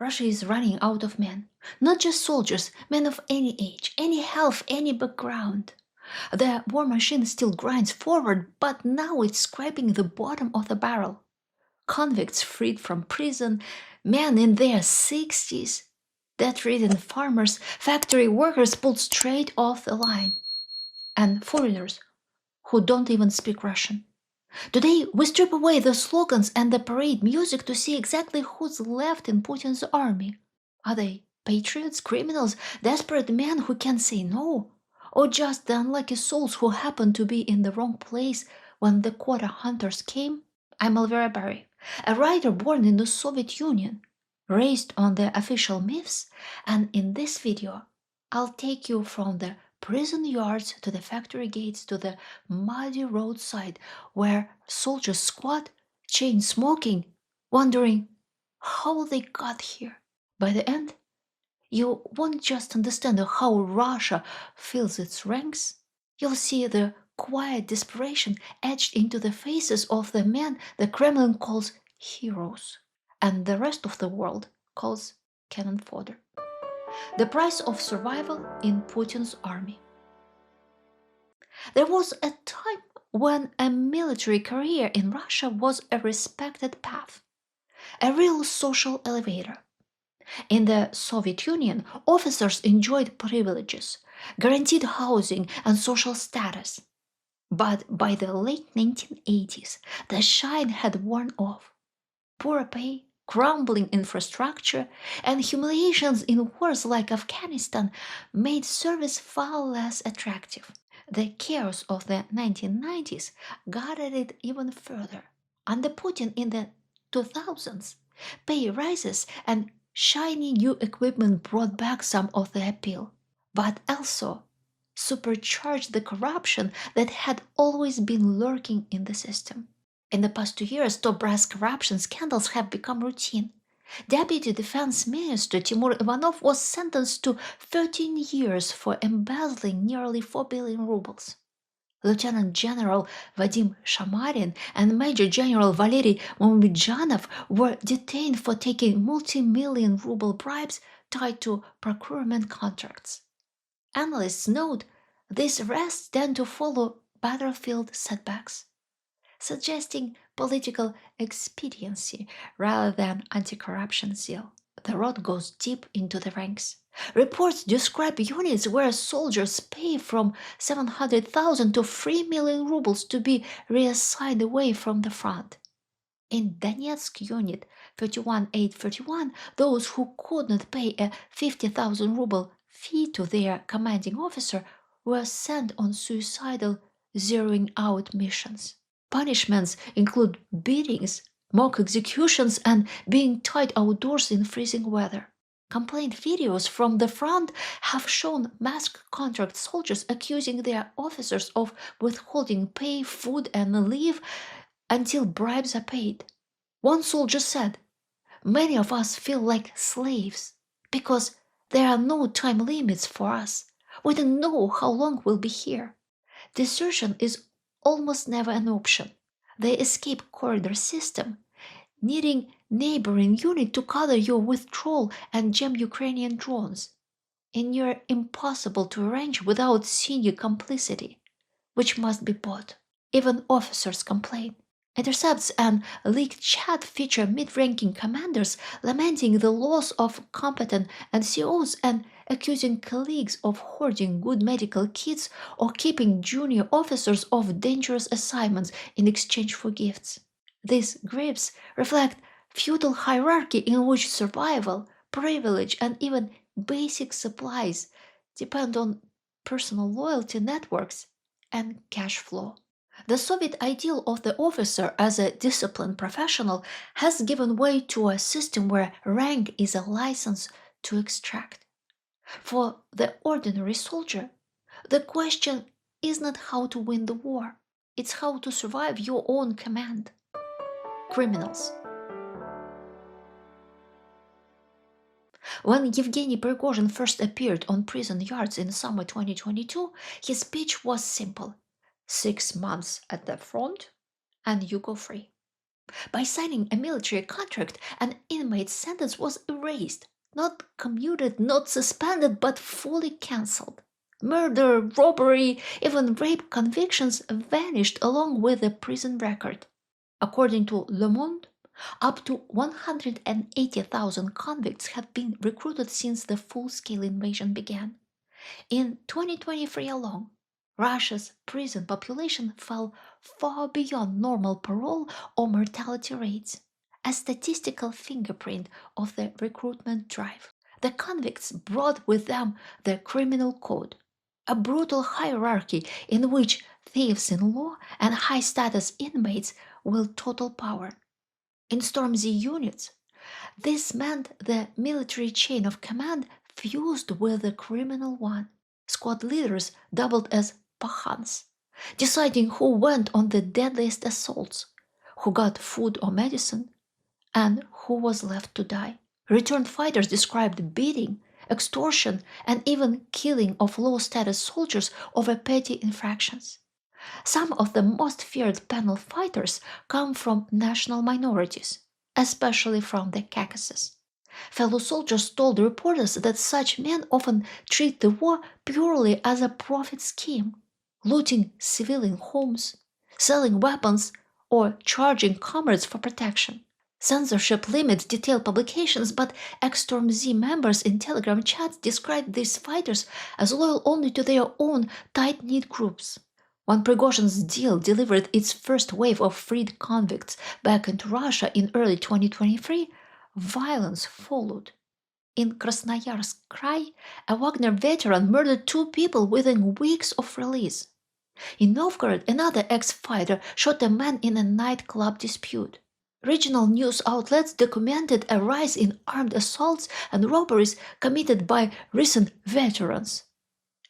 Russia is running out of men. Not just soldiers, men of any age, any health, any background. The war machine still grinds forward, but now it's scraping the bottom of the barrel. Convicts freed from prison, men in their 60s, debt-ridden farmers, factory workers pulled straight off the line, and foreigners who don't even speak Russian. Today, we strip away the slogans and the parade music to see exactly who's left in Putin's army. Are they patriots, criminals, desperate men who can't say no? Or just the unlucky souls who happen to be in the wrong place when the quota hunters came? I'm Elvira Barry, a writer born in the Soviet Union, raised on the official myths, and in this video, I'll take you from the prison yards to the factory gates to the muddy roadside where soldiers squat, chain smoking, wondering how they got here. By the end, you won't just understand how Russia fills its ranks, you'll see the quiet desperation etched into the faces of the men the Kremlin calls heroes, and the rest of the world calls cannon fodder. The price of survival in Putin's army. There was a time when a military career in Russia was a respected path, a real social elevator. In the Soviet Union, officers enjoyed privileges, guaranteed housing, and social status. But by the late 1980s, the shine had worn off. Poor pay, crumbling infrastructure, and humiliations in wars like Afghanistan made service far less attractive. The chaos of the 1990s guided it even further. Under Putin in the 2000s, pay rises and shiny new equipment brought back some of the appeal, but also supercharged the corruption that had always been lurking in the system. In the past 2 years, top brass corruption scandals have become routine. Deputy Defense Minister Timur Ivanov was sentenced to 13 years for embezzling nearly 4 billion rubles. Lieutenant General Vadim Shamarin and Major General Valery Momidjanov were detained for taking multi-million ruble bribes tied to procurement contracts. Analysts note these arrests tend to follow battlefield setbacks, suggesting political expediency rather than anti-corruption zeal. The rot goes deep into the ranks. Reports describe units where soldiers pay from 700,000 to 3 million rubles to be reassigned away from the front. In Donetsk unit 31831, those who could not pay a 50,000 ruble fee to their commanding officer were sent on suicidal zeroing out missions. Punishments include beatings, mock executions, and being tied outdoors in freezing weather. Complaint videos from the front have shown masked contract soldiers accusing their officers of withholding pay, food, and leave until bribes are paid. One soldier said, "Many of us feel like slaves because there are no time limits for us. We don't know how long we'll be here." Desertion is almost never an option. The escape corridor system, needing neighboring unit to cover your withdrawal and jam Ukrainian drones, and near impossible to arrange without senior complicity, which must be bought. Even officers complain. Intercepts and leaked chat feature mid-ranking commanders lamenting the loss of competent NCOs and accusing colleagues of hoarding good medical kits or keeping junior officers off dangerous assignments in exchange for gifts. These grips reflect feudal hierarchy in which survival, privilege, and even basic supplies depend on personal loyalty networks and cash flow. The Soviet ideal of the officer as a disciplined professional has given way to a system where rank is a license to extract. For the ordinary soldier, the question is not how to win the war, it's how to survive your own command. Criminals. When Yevgeny Prigozhin first appeared on prison yards in summer 2022, his speech was simple: 6 months at the front, and you go free. By signing a military contract, an inmate's sentence was erased, not commuted, not suspended, but fully cancelled. Murder, robbery, even rape convictions vanished along with the prison record. According to Le Monde, up to 180,000 convicts have been recruited since the full-scale invasion began. In 2023 alone, Russia's prison population fell far beyond normal parole or mortality rates, a statistical fingerprint of the recruitment drive. The convicts brought with them the criminal code, a brutal hierarchy in which thieves in law and high status inmates wield total power. In Stormzy units, this meant the military chain of command fused with the criminal one. Squad leaders doubled as pahans, deciding who went on the deadliest assaults, who got food or medicine, and who was left to die. Returned fighters described beating, extortion, and even killing of low-status soldiers over petty infractions. Some of the most feared panel fighters come from national minorities, especially from the Caucasus. Fellow soldiers told reporters that such men often treat the war purely as a profit scheme, looting civilian homes, selling weapons, or charging comrades for protection. Censorship limits detailed publications, but ex-Stormzy members in Telegram chats described these fighters as loyal only to their own tight-knit groups. When Prigozhin's deal delivered its first wave of freed convicts back into Russia in early 2023, violence followed. In Krasnoyarsk Krai, a Wagner veteran murdered 2 people within weeks of release. In Novgorod, another ex-fighter shot a man in a nightclub dispute. Regional news outlets documented a rise in armed assaults and robberies committed by recent veterans,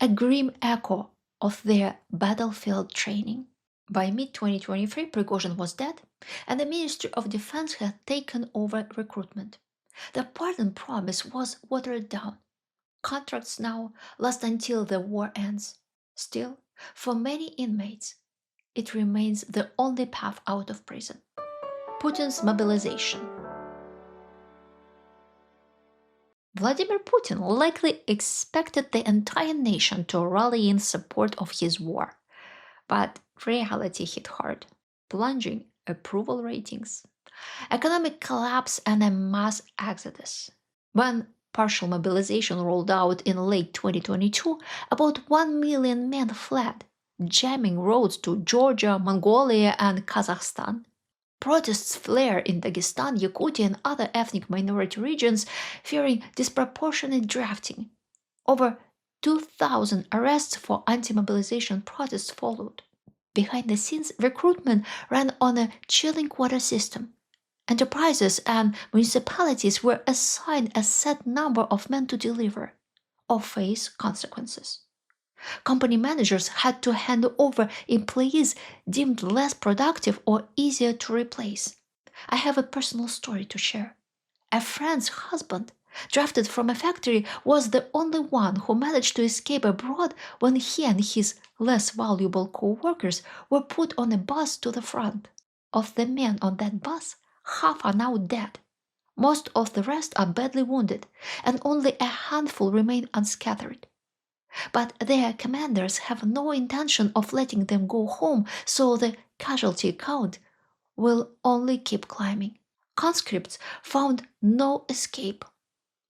a grim echo of their battlefield training. By mid-2023, Prigozhin was dead, and the Ministry of Defense had taken over recruitment. The pardon promise was watered down. Contracts now last until the war ends. Still, for many inmates, it remains the only path out of prison. Putin's mobilization. Vladimir Putin likely expected the entire nation to rally in support of his war, but reality hit hard, plunging approval ratings, economic collapse, and a mass exodus. When partial mobilization rolled out in late 2022, about 1 million men fled, jamming roads to Georgia, Mongolia, and Kazakhstan. Protests flared in Dagestan, Yakutia, and other ethnic minority regions, fearing disproportionate drafting. Over 2,000 arrests for anti-mobilization protests followed. Behind the scenes, recruitment ran on a chilling quota system. Enterprises and municipalities were assigned a set number of men to deliver or face consequences. Company managers had to hand over employees deemed less productive or easier to replace. I have a personal story to share. A friend's husband, drafted from a factory, was the only one who managed to escape abroad when he and his less valuable co-workers were put on a bus to the front. Of the men on that bus, half are now dead. Most of the rest are badly wounded, and only a handful remain unscattered. But their commanders have no intention of letting them go home, so the casualty count will only keep climbing. Conscripts found no escape.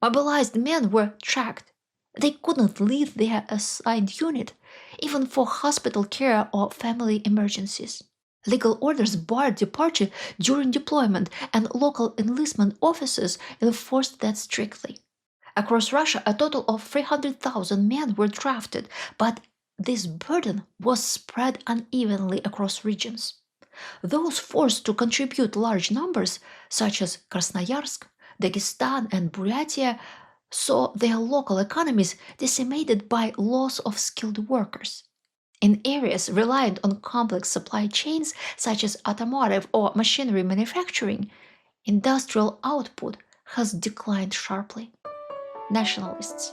Mobilized men were tracked. They couldn't leave their assigned unit, even for hospital care or family emergencies. Legal orders barred departure during deployment, and local enlistment officers enforced that strictly. Across Russia, a total of 300,000 men were drafted, but this burden was spread unevenly across regions. Those forced to contribute large numbers, such as Krasnoyarsk, Dagestan, and Buryatia, saw their local economies decimated by loss of skilled workers. In areas reliant on complex supply chains, such as automotive or machinery manufacturing, industrial output has declined sharply. Nationalists.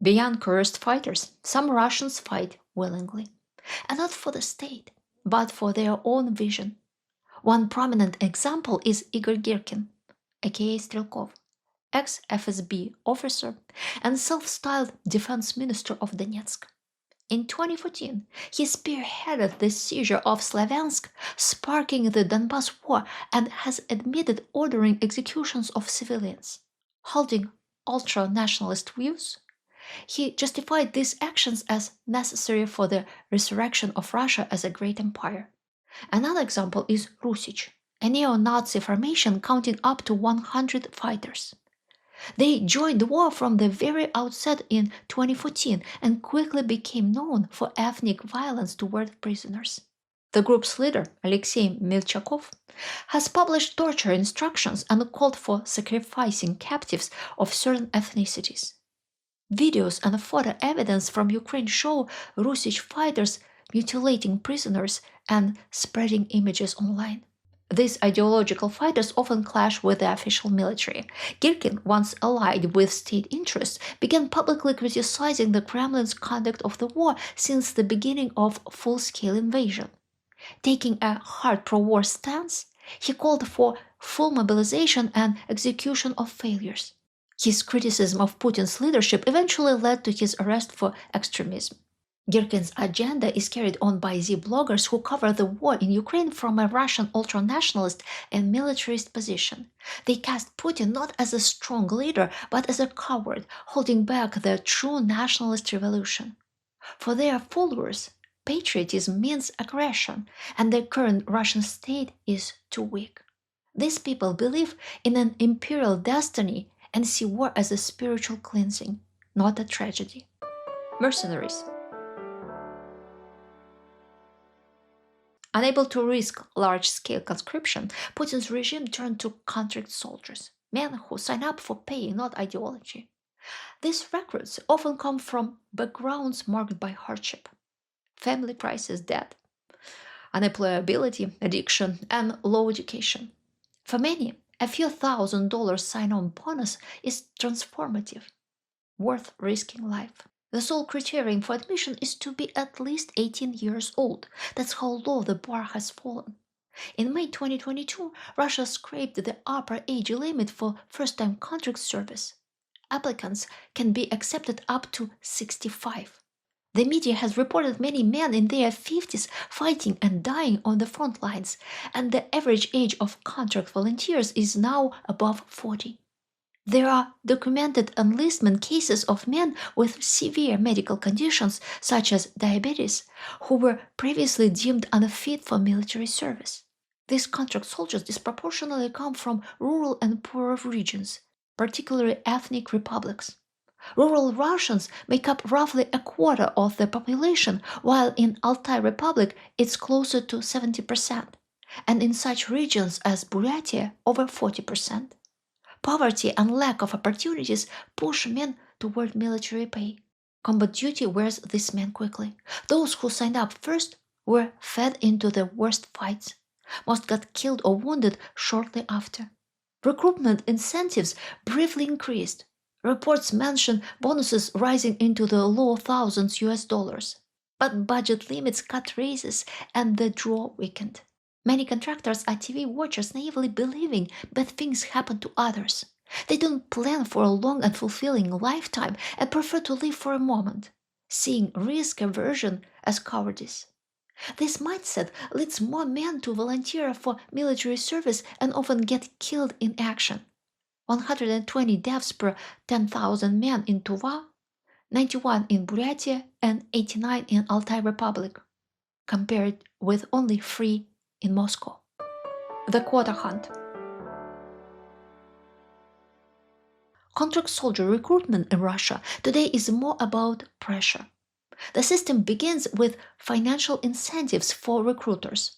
Beyond coerced fighters, some Russians fight willingly, and not for the state, but for their own vision. One prominent example is Igor Girkin, aka Strelkov, ex-FSB officer and self-styled defense minister of Donetsk. In 2014, he spearheaded the seizure of Slavyansk, sparking the Donbas War, and has admitted ordering executions of civilians. Holding ultra-nationalist views, he justified these actions as necessary for the resurrection of Russia as a great empire. Another example is Rusich, a neo-Nazi formation counting up to 100 fighters. They joined the war from the very outset in 2014 and quickly became known for ethnic violence toward prisoners. The group's leader, Alexei Milchakov, has published torture instructions and called for sacrificing captives of certain ethnicities. Videos and photo evidence from Ukraine show Rusich fighters mutilating prisoners and spreading images online. These ideological fighters often clash with the official military. Girkin, once allied with state interests, began publicly criticizing the Kremlin's conduct of the war since the beginning of full-scale invasion. Taking a hard pro-war stance, he called for full mobilization and execution of failures. His criticism of Putin's leadership eventually led to his arrest for extremism. Girkin's agenda is carried on by Z bloggers who cover the war in Ukraine from a Russian ultranationalist and militarist position. They cast Putin not as a strong leader, but as a coward, holding back the true nationalist revolution. For their followers, patriotism means aggression, and the current Russian state is too weak. These people believe in an imperial destiny and see war as a spiritual cleansing, not a tragedy. Mercenaries. Unable to risk large-scale conscription, Putin's regime turned to contract soldiers, men who sign up for pay, not ideology. These recruits often come from backgrounds marked by hardship, family crisis, debt, unemployability, addiction, and low education. For many, a few $1,000 sign-on bonus is transformative, worth risking life. The sole criterion for admission is to be at least 18 years old. That's how low the bar has fallen. In May 2022, Russia scraped the upper age limit for first-time contract service. Applicants can be accepted up to 65. The media has reported many men in their 50s fighting and dying on the front lines, and the average age of contract volunteers is now above 40. There are documented enlistment cases of men with severe medical conditions, such as diabetes, who were previously deemed unfit for military service. These contract soldiers disproportionately come from rural and poorer regions, particularly ethnic republics. Rural Russians make up roughly a quarter of the population, while in Altai Republic it's closer to 70%, and in such regions as Buryatia over 40%. Poverty and lack of opportunities push men toward military pay. Combat duty wears these men quickly. Those who signed up first were fed into the worst fights. Most got killed or wounded shortly after. Recruitment incentives briefly increased. Reports mention bonuses rising into the low thousands US dollars. But budget limits cut raises and the draw weakened. Many contractors are TV watchers naively believing bad things happen to others. They don't plan for a long and fulfilling lifetime and prefer to live for a moment, seeing risk aversion as cowardice. This mindset leads more men to volunteer for military service and often get killed in action. 120 deaths per 10,000 men in Tuva, 91 in Buryatia, and 89 in Altai Republic, compared with only 3 in Moscow. The quota hunt. Contract soldier recruitment in Russia today is more about pressure. The system begins with financial incentives for recruiters.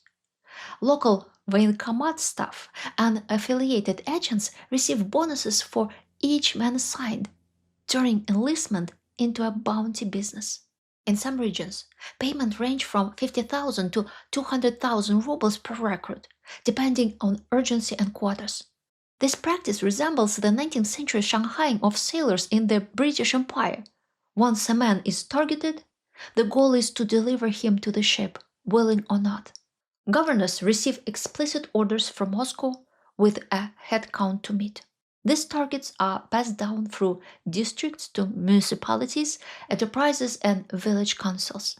Local Voenkomat staff and affiliated agents receive bonuses for each man assigned, turning enlistment into a bounty business. In some regions, payments range from 50,000 to 200,000 rubles per recruit, depending on urgency and quotas. This practice resembles the 19th century Shanghaiing of sailors in the British Empire. Once a man is targeted, the goal is to deliver him to the ship, willing or not. Governors receive explicit orders from Moscow with a head count to meet. These targets are passed down through districts to municipalities, enterprises, and village councils.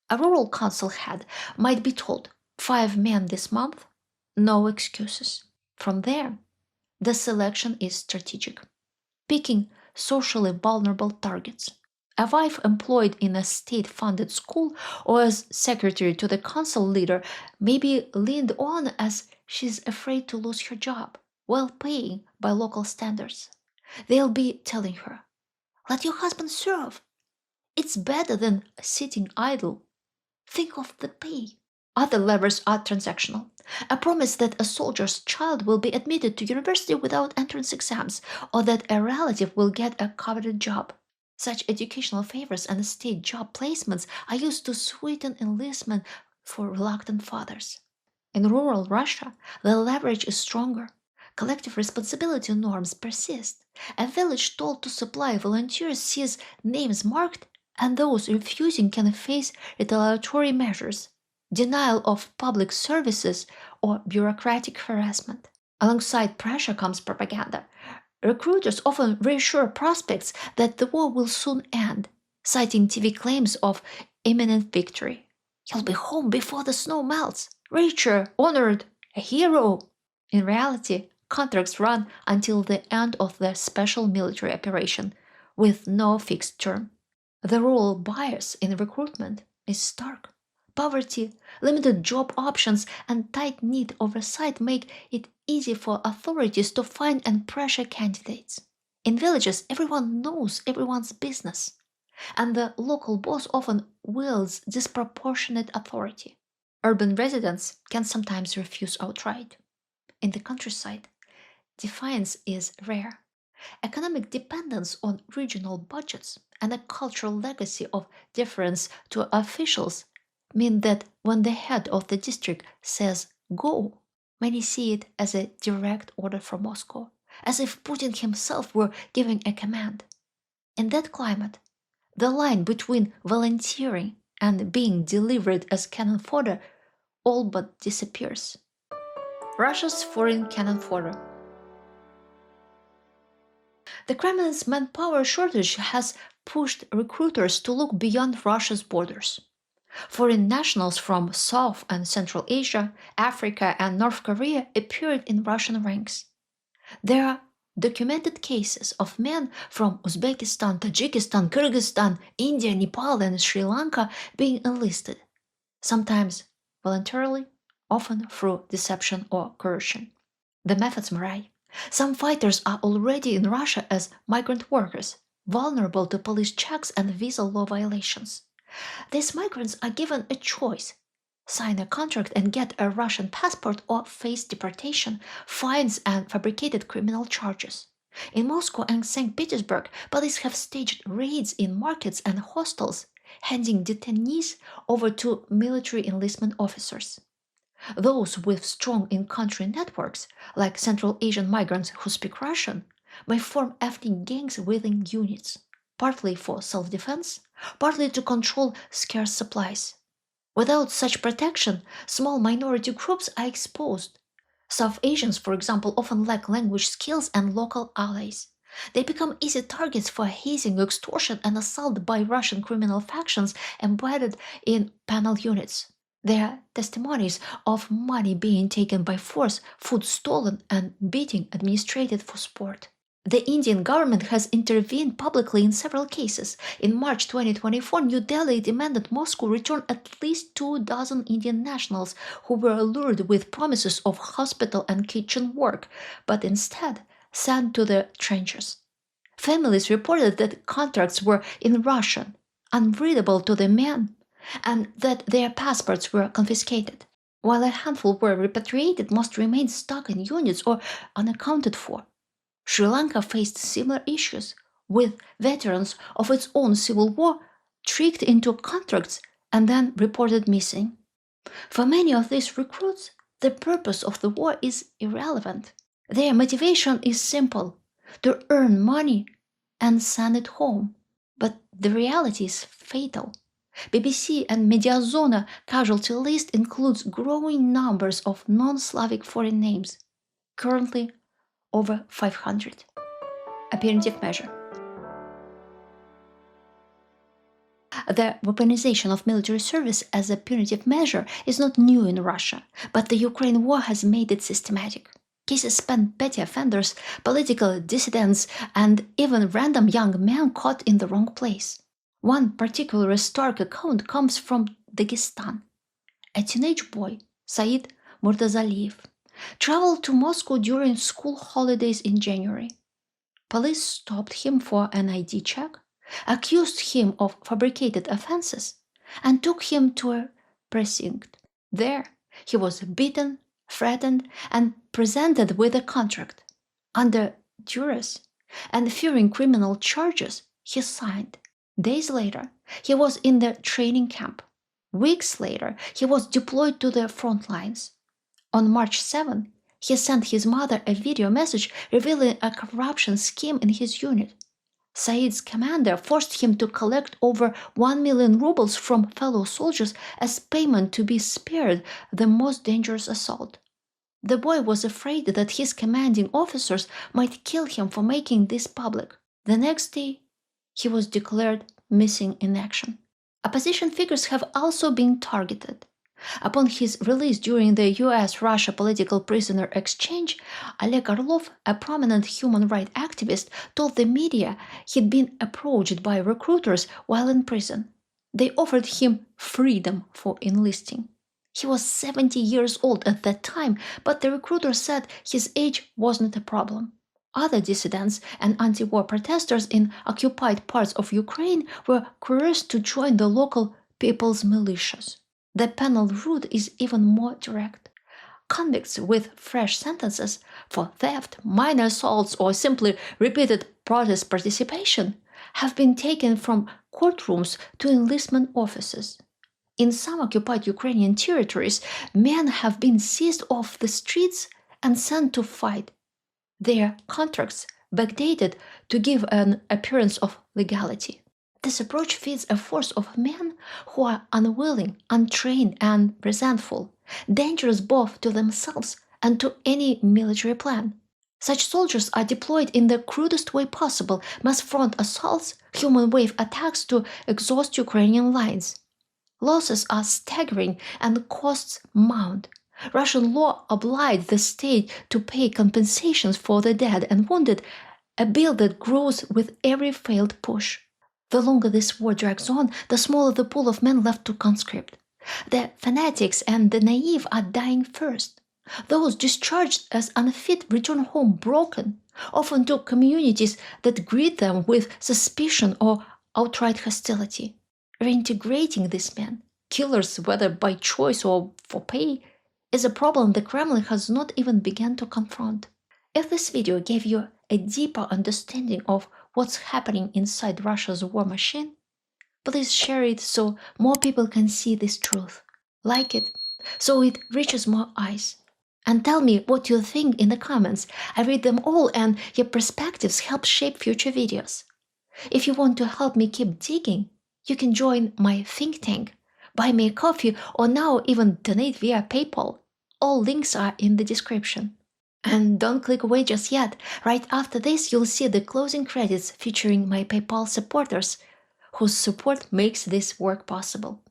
A rural council head might be told, 5 men this month, no excuses. From there, the selection is strategic, picking socially vulnerable targets. A wife employed in a state funded school or as secretary to the council leader may be leaned on as she's afraid to lose her job, well paying by local standards. They'll be telling her, let your husband serve. It's better than sitting idle. Think of the pay. Other levers are transactional. A promise that a soldier's child will be admitted to university without entrance exams, or that a relative will get a coveted job. Such educational favors and state job placements are used to sweeten enlistment for reluctant fathers. In rural Russia, the leverage is stronger. Collective responsibility norms persist. A village told to supply volunteers sees names marked, and those refusing can face retaliatory measures, denial of public services, or bureaucratic harassment. Alongside pressure comes propaganda. Recruiters often reassure prospects that the war will soon end, citing TV claims of imminent victory. You'll be home before the snow melts, richer, honored, a hero. In reality, contracts run until the end of the special military operation, with no fixed term. The role bias in recruitment is stark. Poverty, limited job options, and tight knit oversight make it easy for authorities to find and pressure candidates. In villages, everyone knows everyone's business, and the local boss often wields disproportionate authority. Urban residents can sometimes refuse outright. In the countryside, defiance is rare. Economic dependence on regional budgets and a cultural legacy of deference to officials mean that when the head of the district says go, many see it as a direct order from Moscow, as if Putin himself were giving a command. In that climate, the line between volunteering and being delivered as cannon fodder all but disappears. Russia's foreign cannon fodder. The Kremlin's manpower shortage has pushed recruiters to look beyond Russia's borders. Foreign nationals from South and Central Asia, Africa, and North Korea appeared in Russian ranks. There are documented cases of men from Uzbekistan, Tajikistan, Kyrgyzstan, India, Nepal, and Sri Lanka being enlisted, sometimes voluntarily, often through deception or coercion. The methods vary. Some fighters are already in Russia as migrant workers, vulnerable to police checks and visa law violations. These migrants are given a choice: sign a contract and get a Russian passport or face deportation, fines, and fabricated criminal charges. In Moscow and St. Petersburg, police have staged raids in markets and hostels, handing detainees over to military enlistment officers. Those with strong in-country networks, like Central Asian migrants who speak Russian, may form ethnic gangs within units, partly for self-defense, partly to control scarce supplies. Without such protection, small minority groups are exposed. South Asians, for example, often lack language skills and local allies. They become easy targets for hazing, extortion, and assault by Russian criminal factions embedded in penal units. There are testimonies of money being taken by force, food stolen, and beating administered for sport. The Indian government has intervened publicly in several cases. In March 2024, New Delhi demanded Moscow return at least 2 dozen Indian nationals who were lured with promises of hospital and kitchen work, but instead sent to the trenches. Families reported that contracts were in Russian, unreadable to the men, and that their passports were confiscated. While a handful were repatriated, most remained stuck in units or unaccounted for. Sri Lanka faced similar issues, with veterans of its own civil war tricked into contracts and then reported missing. For many of these recruits, the purpose of the war is irrelevant. Their motivation is simple: to earn money and send it home. But the reality is fatal. BBC and Mediazona casualty list includes growing numbers of non-Slavic foreign names, currently over 500. A punitive measure. The weaponization of military service as a punitive measure is not new in Russia, but the Ukraine war has made it systematic. Cases span petty offenders, political dissidents, and even random young men caught in the wrong place. One particularly stark account comes from Dagestan. A teenage boy, Said Murdazaliyev, traveled to Moscow during school holidays in January. Police stopped him for an ID check, accused him of fabricated offenses, and took him to a precinct. There, he was beaten, threatened, and presented with a contract. Under duress and fearing criminal charges, he signed. Days later, he was in the training camp. Weeks later, he was deployed to the front lines. On March 7, he sent his mother a video message revealing a corruption scheme in his unit. Said's commander forced him to collect over 1 million rubles from fellow soldiers as payment to be spared the most dangerous assault. The boy was afraid that his commanding officers might kill him for making this public. The next day, he was declared missing in action. Opposition figures have also been targeted. Upon his release during the US-Russia political prisoner exchange, Oleg Orlov, a prominent human rights activist, told the media he'd been approached by recruiters while in prison. They offered him freedom for enlisting. He was 70 years old at that time, but the recruiter said his age wasn't a problem. Other dissidents and anti-war protesters in occupied parts of Ukraine were coerced to join the local people's militias. The penal route is even more direct. Convicts with fresh sentences for theft, minor assaults, or simply repeated protest participation have been taken from courtrooms to enlistment offices. In some occupied Ukrainian territories, men have been seized off the streets and sent to fight. Their contracts backdated to give an appearance of legality. This approach feeds a force of men who are unwilling, untrained, and resentful, dangerous both to themselves and to any military plan. Such soldiers are deployed in the crudest way possible, mass front assaults, human wave attacks to exhaust Ukrainian lines. Losses are staggering and costs mount. Russian law obliged the state to pay compensations for the dead and wounded, a bill that grows with every failed push. The longer this war drags on, the smaller the pool of men left to conscript. The fanatics and the naive are dying first. Those discharged as unfit return home broken, often to communities that greet them with suspicion or outright hostility. Reintegrating these men, killers whether by choice or for pay, is a problem the Kremlin has not even begun to confront. If this video gave you a deeper understanding of what's happening inside Russia's war machine, please share it so more people can see this truth. Like it, so it reaches more eyes. And tell me what you think in the comments. I read them all and your perspectives help shape future videos. If you want to help me keep digging, you can join my think tank, buy me a coffee, or now even donate via PayPal. All links are in the description. And don't click away just yet. Right after this, you'll see the closing credits featuring my PayPal supporters, whose support makes this work possible.